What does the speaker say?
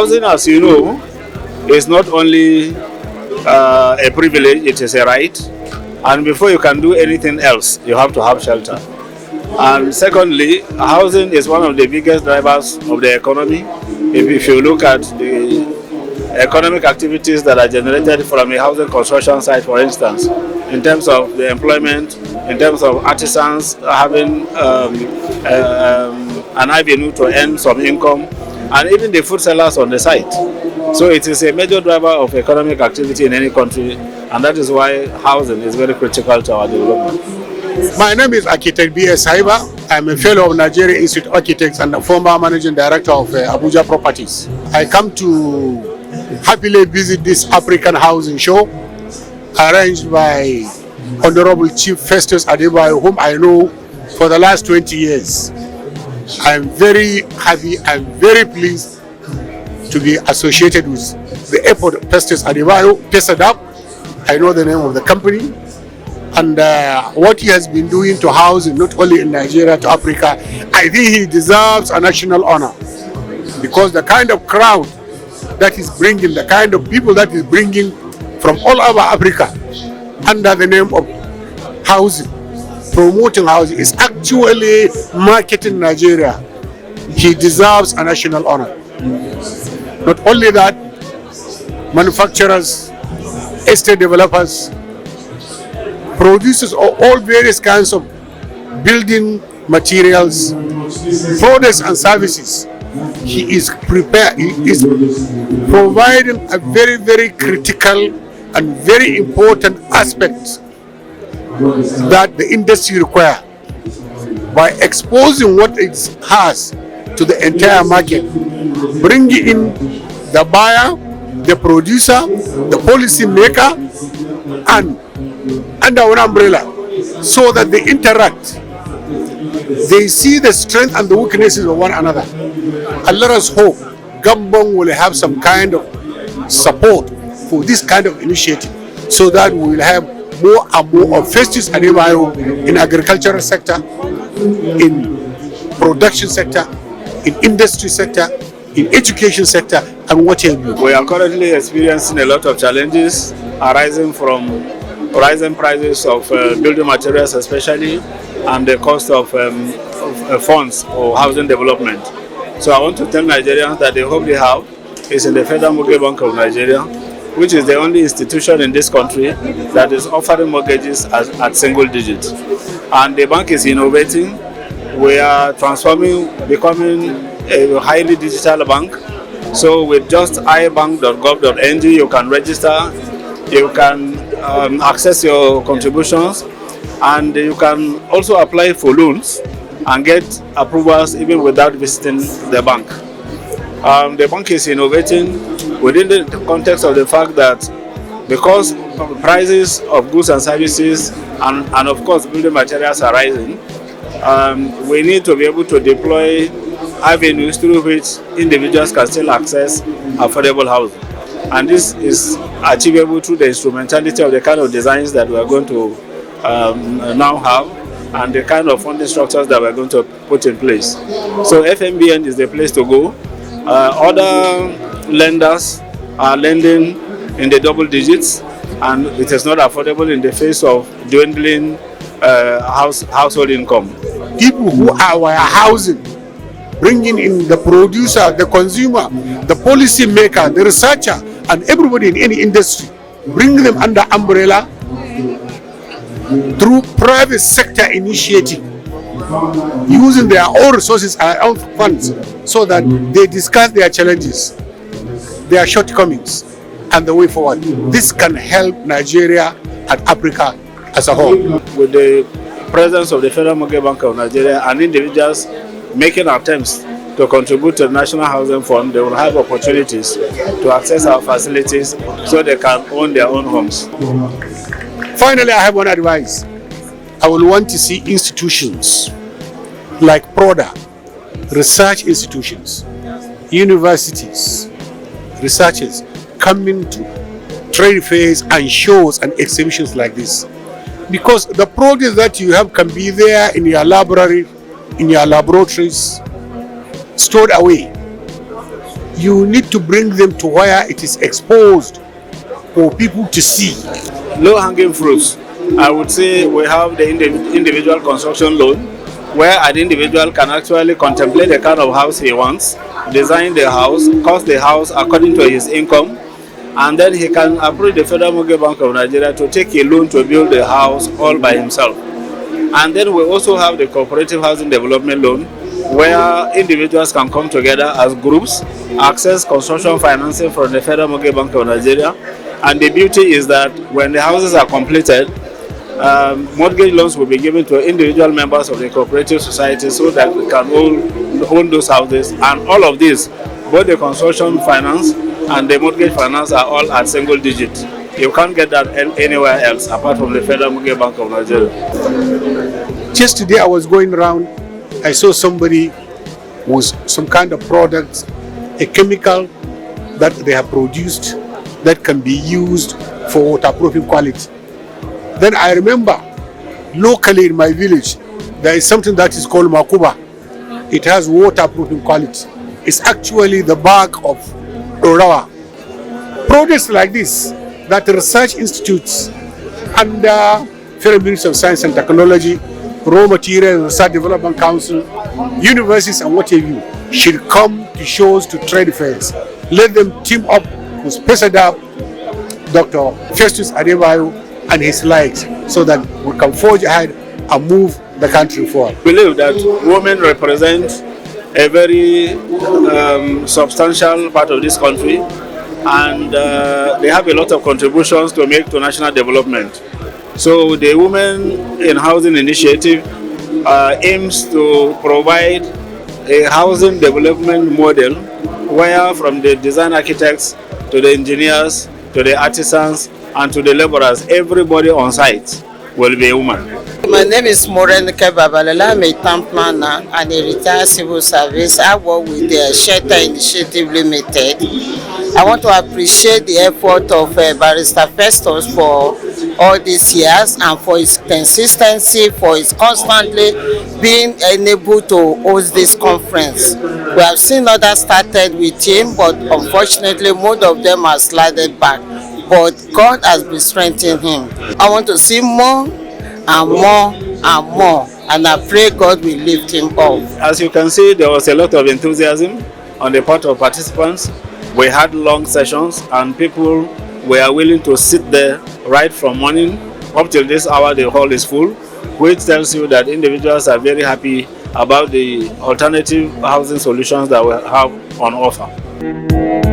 Housing, as you know, is not only a privilege, it is a right. And before you can do anything else, you have to have shelter. And secondly, housing is one of the biggest drivers of the economy. If you look at the economic activities that are generated from a housing construction site, for instance, in terms of the employment, in terms of artisans having an avenue to earn some income, and even the food sellers on the site. So it is a major driver of economic activity in any country, and that is why housing is very critical to our development. My name is Architect B.S. Haiba. I'm a fellow of Nigeria Institute of Architects and the former managing director of Abuja Properties. I come to happily visit this African housing show arranged by Honorable Chief Festus Adebayo, whom I know for the last 20 years. I'm very happy and very pleased to be associated with the airport Festus Adebayo, PESADAP. I know the name of the company. And what he has been doing to housing, not only in Nigeria, to Africa, I think he deserves a national honor. Because the kind of crowd that he's bringing, the kind of people that he's bringing from all over Africa under the name of housing, promoting housing, is actually marketing Nigeria. He deserves a national honor. Not only that, manufacturers, estate developers, producers of all various kinds of building materials, products and services, he is prepared. He is providing a very, very critical and very important aspect that the industry requires by exposing what it has to the entire market, bringing in the buyer, the producer, the policy maker, and under one umbrella, so that they interact. They see the strength and the weaknesses of one another. And let us hope Gabon will have some kind of support for this kind of initiative, so that we will have more and more of Festus Adebayo in agricultural sector, in production sector, in industry sector, in education sector, and whatever. We are currently experiencing a lot of challenges arising from rising prices of building materials especially, and the cost of funds for housing development. So I want to tell Nigerians that the hope they have is in the Federal Mortgage Bank of Nigeria, which is the only institution in this country that is offering mortgages at single digits. And the bank is innovating. We are transforming, becoming a highly digital bank. So with just ibank.gov.ng, you can register, you can access your contributions, and you can also apply for loans and get approvals even without visiting the bank. The bank is innovating within the context of the fact that because prices of goods and services and of course building materials are rising, we need to be able to deploy avenues through which individuals can still access affordable housing. And this is achievable through the instrumentality of the kind of designs that we are going to now have, and the kind of funding structures that we're going to put in place. So FMBN is the place to go. Other lenders are lending in the double digits, and it is not affordable in the face of dwindling household income. People who are housing, bringing in the producer, the consumer, the policy maker, the researcher, and everybody in any industry, bring them under umbrella through private sector initiative, using their own resources and own funds, so that they discuss their challenges, their shortcomings, and the way forward. This can help Nigeria and Africa as a whole. With the presence of the Federal Mortgage Bank of Nigeria and individuals making attempts to contribute to the National Housing Fund, they will have opportunities to access our facilities so they can own their own homes. Finally, I have one advice. I will want to see institutions like PRODA, research institutions, universities, researchers coming to trade fairs and shows and exhibitions like this. Because the products that you have can be there in your library, in your laboratories, stored away. you need to bring them to where it is exposed for people to see. Low-hanging fruits, I would say we have the individual construction loan, where an individual can actually contemplate the kind of house he wants, design the house, cost the house according to his income, and then he can approach the Federal Mortgage Bank of Nigeria to take a loan to build the house all by himself. And then we also have the cooperative housing development loan, where individuals can come together as groups, access construction financing from the Federal Mortgage Bank of Nigeria. And the beauty is that when the houses are completed, mortgage loans will be given to individual members of the cooperative society so that we can own those houses. And all of this, both the construction finance and the mortgage finance, are all at single digit. You can't get that anywhere else apart from the Federal Mortgage Bank of Nigeria. Just today I was going around, I saw somebody with some kind of product, a chemical that they have produced that can be used for waterproofing quality. Then I remember locally in my village, there is something that is called makuba. It has waterproofing quality. It's actually the bark of Orawa. Products like this that research institutes under Federal Ministry of Science and Technology, Raw Material Research Development Council, universities and what have you, should come to shows, to trade fairs. Let them team up with President Dr. Festus Adebayo and his likes, so that we can forge ahead and move the country forward. I believe that women represent a very substantial part of this country, and they have a lot of contributions to make to national development. So the Women in Housing Initiative aims to provide a housing development model where, from the design architects to the engineers to the artisans and to the laborers, everybody on site will be a woman. My name is Morenike Babalala. I'm a town planner and a retired civil service. I work with the Shelter Initiative Limited. I want to appreciate the effort of Barrister Festus for all these years and for his consistency, for his constantly being enabled to host this conference. We have seen others started with him, but unfortunately most of them are slided back. But God has been strengthening him. I want to see more and more and more, and I pray God will lift him up. As you can see, there was a lot of enthusiasm on the part of participants. We had long sessions and people were willing to sit there right from morning up till this hour. The hall is full, which tells you that individuals are very happy about the alternative housing solutions that we have on offer.